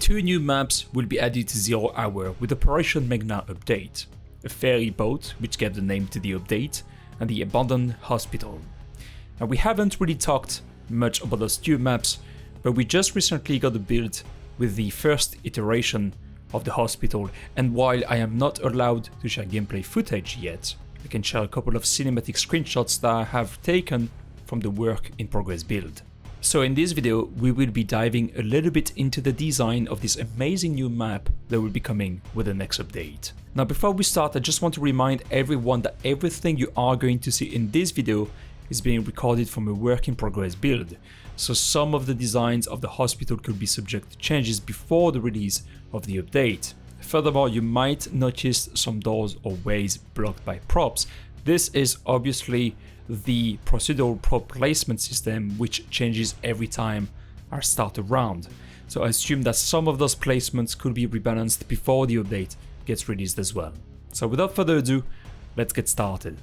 Two new maps will be added to 0 Hour with Operation Meghna update, a ferry boat which gave the name to the update, and the abandoned hospital. Now we haven't really talked much about those two maps, but we just recently got a build with the first iteration of the hospital, and while I am not allowed to share gameplay footage yet, I can share a couple of cinematic screenshots that I have taken from the work in progress build. So in this video, we will be diving a little bit into the design of this amazing new map that will be coming with the next update. Now before we start, I just want to remind everyone that everything you are going to see in this video is being recorded from a work in progress build. So some of the designs of the hospital could be subject to changes before the release of the update. Furthermore, you might notice some doors or ways blocked by props. This is obviously the procedural prop placement system, which changes every time I start a round. So I assume that some of those placements could be rebalanced before the update gets released as well. So without further ado, let's get started.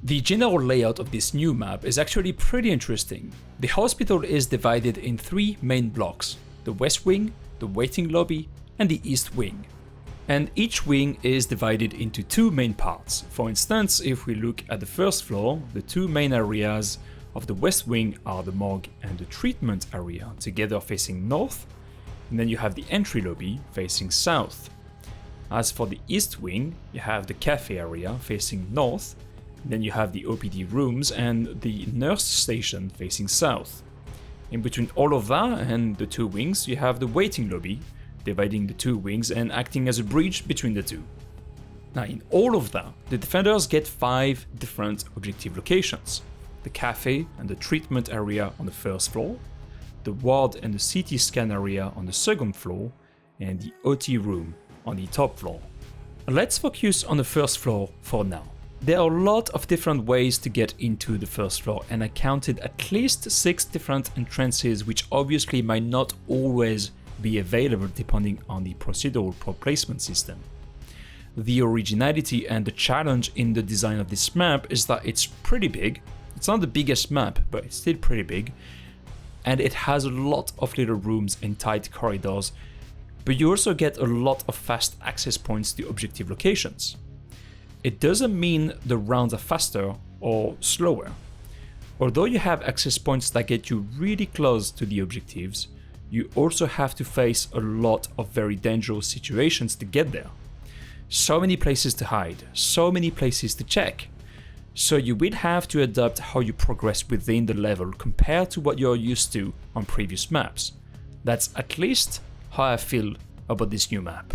The general layout of this new map is actually pretty interesting. The hospital is divided in 3 main blocks: the west wing, the waiting lobby, and the east wing. And each wing is divided into 2 main parts. For instance, if we look at the first floor, the 2 main areas of the west wing are the morgue and the treatment area, together facing north, and then you have the entry lobby facing south. As for the east wing, you have the cafe area facing north, and then you have the OPD rooms and the nurse station facing south. In between all of that and the 2 wings, you have the waiting lobby, dividing the 2 wings and acting as a bridge between the 2. Now in all of that, the defenders get 5 different objective locations: the cafe and the treatment area on the first floor, the ward and the CT scan area on the second floor, and the OT room on the top floor. Let's focus on the first floor for now. There are a lot of different ways to get into the first floor, and I counted at least 6 different entrances, which obviously might not always be available depending on the procedural prop placement system. The originality and the challenge in the design of this map is that it's pretty big. It's not the biggest map, but it's still pretty big, and it has a lot of little rooms and tight corridors, but you also get a lot of fast access points to objective locations. It doesn't mean the rounds are faster or slower. Although you have access points that get you really close to the objectives, you also have to face a lot of very dangerous situations to get there. So many places to hide, so many places to check. So you will have to adapt how you progress within the level compared to what you're used to on previous maps. That's at least how I feel about this new map.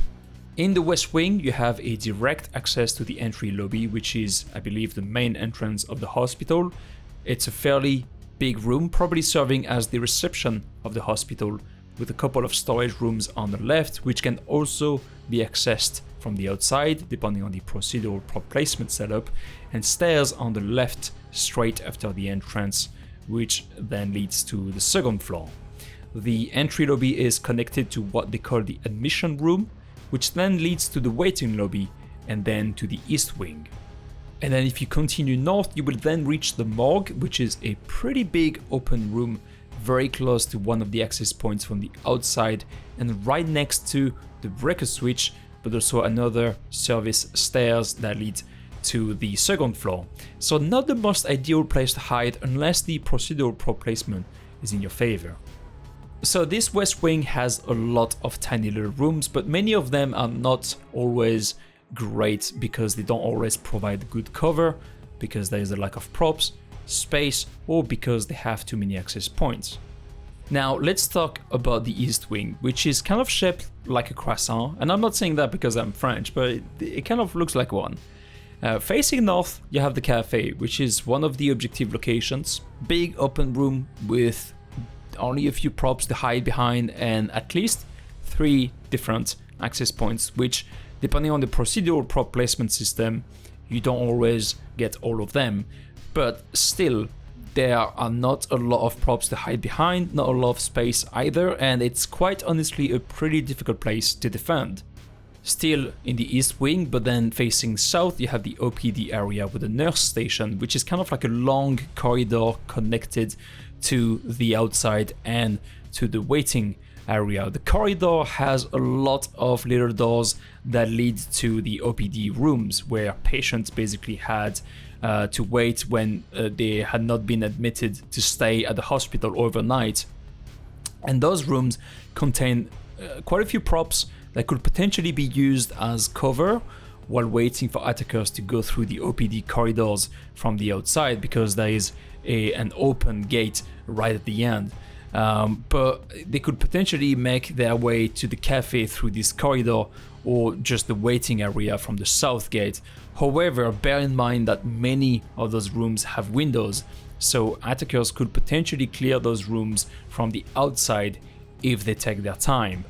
In the west wing, you have a direct access to the entry lobby, which is, I believe, the main entrance of the hospital. It's a fairly big room, probably serving as the reception of the hospital, with a couple of storage rooms on the left, which can also be accessed from the outside, depending on the procedural prop placement setup, and stairs on the left straight after the entrance, which then leads to the second floor. The entry lobby is connected to what they call the admission room, which then leads to the waiting lobby and then to the east wing. And then if you continue north, you will then reach the morgue, which is a pretty big open room, very close to one of the access points from the outside and right next to the breaker switch, but also another service stairs that lead to the second floor. So not the most ideal place to hide unless the procedural prop placement is in your favor. So this west wing has a lot of tiny little rooms, but many of them are not always great because they don't always provide good cover, because there is a lack of props, space, or because they have too many access points. Now let's talk about the east wing, which is kind of shaped like a croissant, and I'm not saying that because I'm French, but it kind of looks like one. Facing north, you have the cafe, which is one of the objective locations. Big open room with only a few props to hide behind and at least 3 different access points, which, depending on the procedural prop placement system, you don't always get all of them, but still there are not a lot of props to hide behind, not a lot of space either, and it's quite honestly a pretty difficult place to defend. Still in the east wing, but then facing south, you have the OPD area with a nurse station, which is kind of like a long corridor connected to the outside and to the waiting area. The corridor has a lot of little doors that lead to the OPD rooms, where patients basically had to wait when they had not been admitted to stay at the hospital overnight. And those rooms contain quite a few props that could potentially be used as cover while waiting for attackers to go through the OPD corridors from the outside, because there is an open gate right at the end. But they could potentially make their way to the cafe through this corridor, or just the waiting area from the south gate. However, bear in mind that many of those rooms have windows, so attackers could potentially clear those rooms from the outside if they take their time.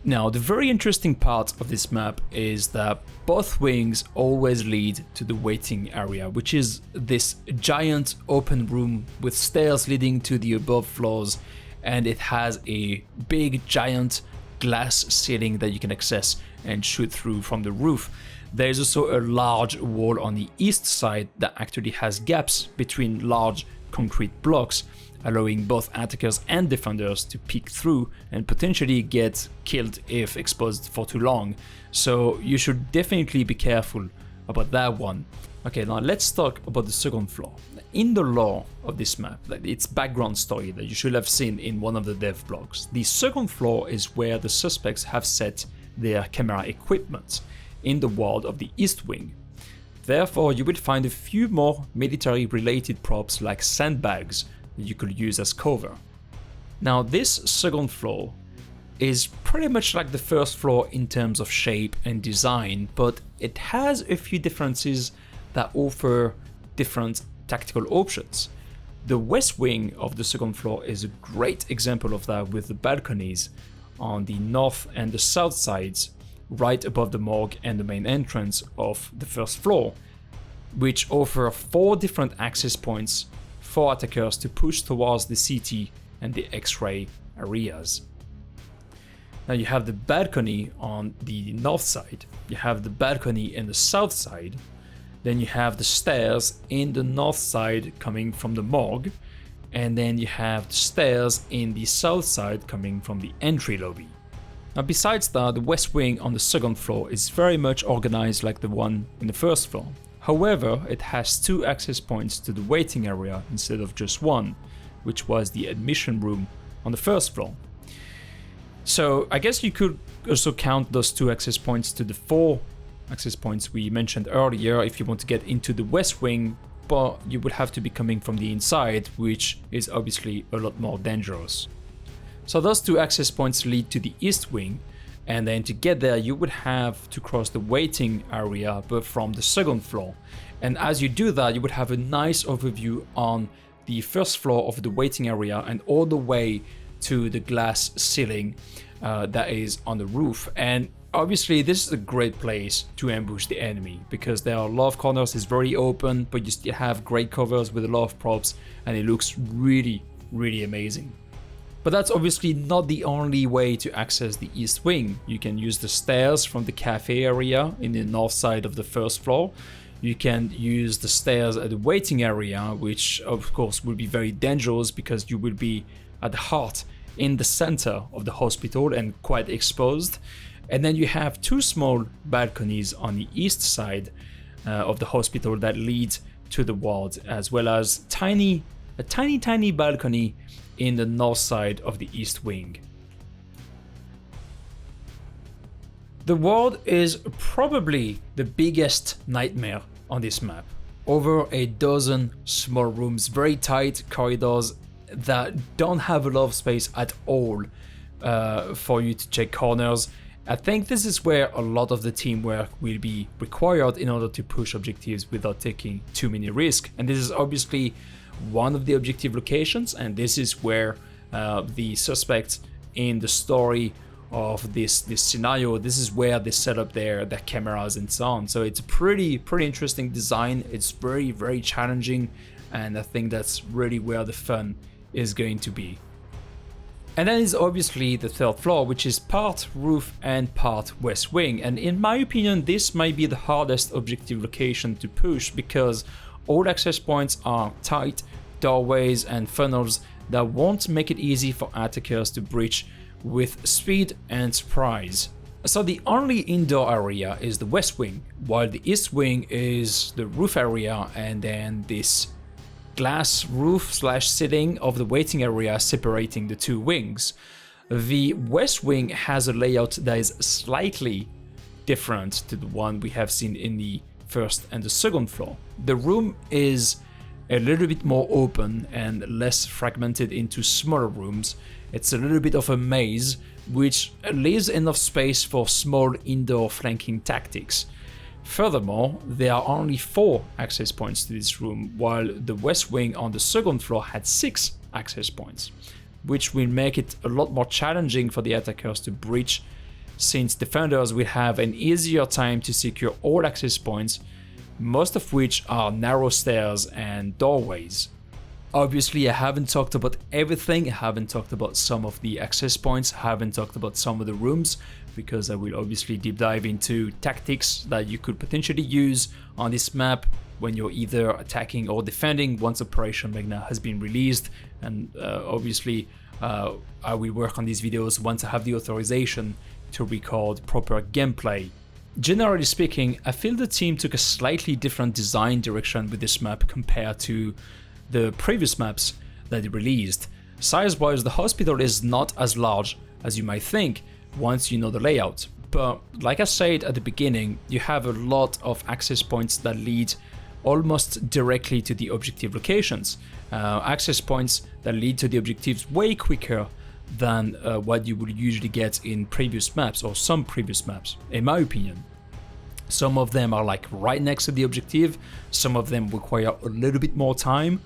Now, the very interesting part of this map is that both wings always lead to the waiting area, which is this giant open room with stairs leading to the above floors, and it has a big giant glass ceiling that you can access and shoot through from the roof. There is also a large wall on the east side that actually has gaps between large concrete blocks, allowing both attackers and defenders to peek through and potentially get killed if exposed for too long. So you should definitely be careful about that one. Okay, now let's talk about the second floor. In the lore of this map, its background story that you should have seen in one of the dev blogs, the second floor is where the suspects have set their camera equipment in the world of the East Wing. Therefore, you will find a few more military related props like sandbags that you could use as cover. Now, this second floor is pretty much like the first floor in terms of shape and design, but it has a few differences that offer different tactical options. The west wing of the second floor is a great example of that, with the balconies on the north and the south sides right above the morgue and the main entrance of the first floor, which offer 4 different access points for attackers to push towards the CT and the X-ray areas. Now you have the balcony on the north side, you have the balcony in the south side, then you have the stairs in the north side coming from the morgue, and then you have the stairs in the south side coming from the entry lobby. Now besides that, the west wing on the second floor is very much organized like the one in the first floor. However, it has 2 access points to the waiting area instead of just one, which was the admission room on the first floor. So I guess you could also count those 2 access points to the 4 access points we mentioned earlier if you want to get into the west wing, but you would have to be coming from the inside, which is obviously a lot more dangerous. So those 2 access points lead to the east wing, and then to get there you would have to cross the waiting area but from the second floor. And as you do that, you would have a nice overview on the first floor of the waiting area and all the way to the glass ceiling that is on the roof. And obviously this is a great place to ambush the enemy, because there are a lot of corners, it's very open, but you still have great covers with a lot of props, and it looks really amazing. But that's obviously not the only way to access the east wing. You can use the stairs from the cafe area in the north side of the first floor. You can use the stairs at the waiting area, which of course will be very dangerous because you will be at the heart, in the center of the hospital and quite exposed. And then you have 2 small balconies on the east side of the hospital that lead to the ward, as well as a tiny balcony in the north side of the east wing. The ward is probably the biggest nightmare on this map. Over a dozen small rooms, very tight corridors that don't have a lot of space at all for you to check corners. I think this is where a lot of the teamwork will be required in order to push objectives without taking too many risks. And this is obviously one of the objective locations, and this is where the suspects in the story of this scenario, this is where they set up their cameras and so on. So it's a pretty interesting design. It's very challenging, and I think that's really where the fun is going to be. And then is obviously the third floor, which is part roof and part west wing. And in my opinion, this might be the hardest objective location to push, because all access points are tight doorways and funnels that won't make it easy for attackers to breach with speed and surprise. So the only indoor area is the west wing, while the east wing is the roof area and then this glass roof slash ceiling of the waiting area separating the two wings. The west wing has a layout that is slightly different to the one we have seen in the first and the second floor. The room is a little bit more open and less fragmented into smaller rooms. It's a little bit of a maze, which leaves enough space for small indoor flanking tactics. Furthermore, there are only 4 access points to this room, while the west wing on the second floor had 6 access points, which will make it a lot more challenging for the attackers to breach, since defenders will have an easier time to secure all access points, most of which are narrow stairs and doorways. Obviously, I haven't talked about everything, I haven't talked about some of the access points, I haven't talked about some of the rooms, because I will obviously deep dive into tactics that you could potentially use on this map when you're either attacking or defending once Operation Meghna has been released. And obviously, I will work on these videos once I have the authorization to record proper gameplay. Generally speaking, I feel the team took a slightly different design direction with this map compared to the previous maps that they released. Size-wise, the hospital is not as large as you might think once you know the layout, but like I said at the beginning, you have a lot of access points that lead almost directly to the objective locations. Access points that lead to the objectives way quicker than what you would usually get in previous maps, or some previous maps, in my opinion. Some of them are like right next to the objective, some of them require a little bit more time,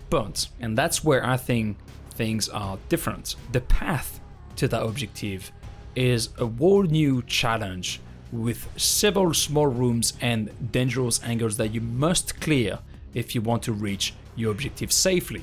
but, and that's where I think things are different, the path to that objective is a whole new challenge with several small rooms and dangerous angles that you must clear if you want to reach your objective safely.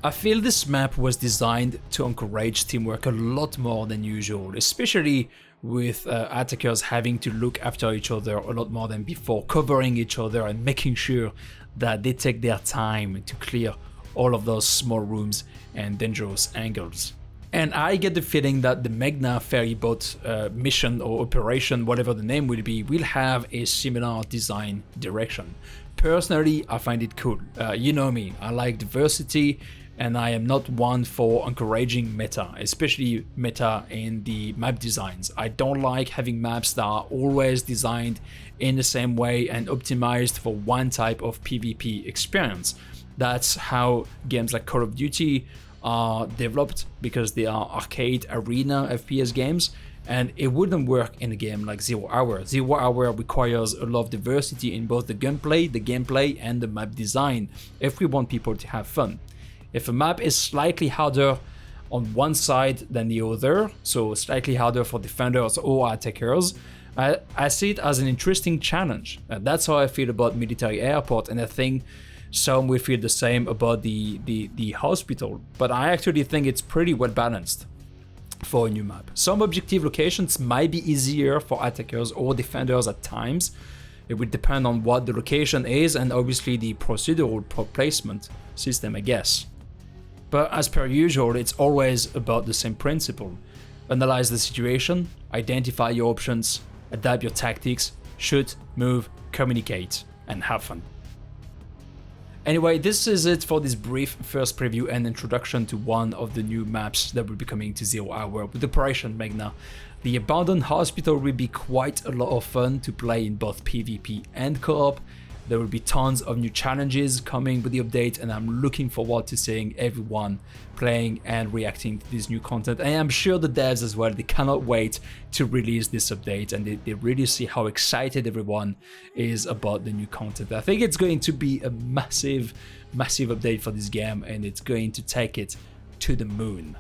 I feel this map was designed to encourage teamwork a lot more than usual, especially with attackers having to look after each other a lot more than before, covering each other and making sure that they take their time to clear all of those small rooms and dangerous angles. And I get the feeling that the Meghna ferry boat mission or operation, whatever the name will be, will have a similar design direction. Personally, I find it cool. You know me, I like diversity, and I am not one for encouraging meta, especially meta in the map designs. I don't like having maps that are always designed in the same way and optimized for one type of PvP experience. That's how games like Call of Duty are developed, because they are arcade arena FPS games, and it wouldn't work in a game like 0 Hour. 0 Hour requires a lot of diversity in both the gameplay, and the map design if we want people to have fun. If a map is slightly harder on one side than the other, so slightly harder for defenders or attackers, I see it as an interesting challenge. That's how I feel about Military Airport, and I think some will feel the same about the hospital, but I actually think it's pretty well balanced for a new map. Some objective locations might be easier for attackers or defenders at times. It would depend on what the location is and obviously the procedural placement system, I guess. But as per usual, it's always about the same principle. Analyze the situation, identify your options, adapt your tactics, shoot, move, communicate, and have fun. Anyway, this is it for this brief first preview and introduction to one of the new maps that will be coming to 0 Hour with Operation Meghna. The abandoned hospital will be quite a lot of fun to play in both PvP and co-op. There will be tons of new challenges coming with the update, and I'm looking forward to seeing everyone playing and reacting to this new content. And I'm sure the devs as well, they cannot wait to release this update, and they really see how excited everyone is about the new content. I think it's going to be a massive update for this game, and it's going to take it to the moon.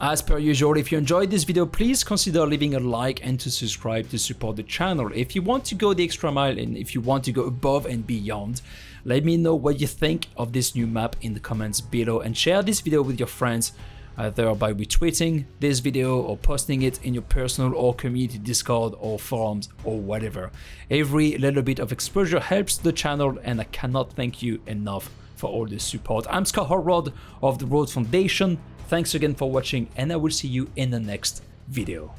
As per usual, if you enjoyed this video, please consider leaving a like and to subscribe to support the channel. If you want to go the extra mile and if you want to go above and beyond, let me know what you think of this new map in the comments below, and share this video with your friends, either by retweeting this video or posting it in your personal or community Discord or forums or whatever. Every little bit of exposure helps the channel, and I cannot thank you enough for all this support. I'm Hotrod of the R.O.D.E Foundation. Thanks again for watching, and I will see you in the next video.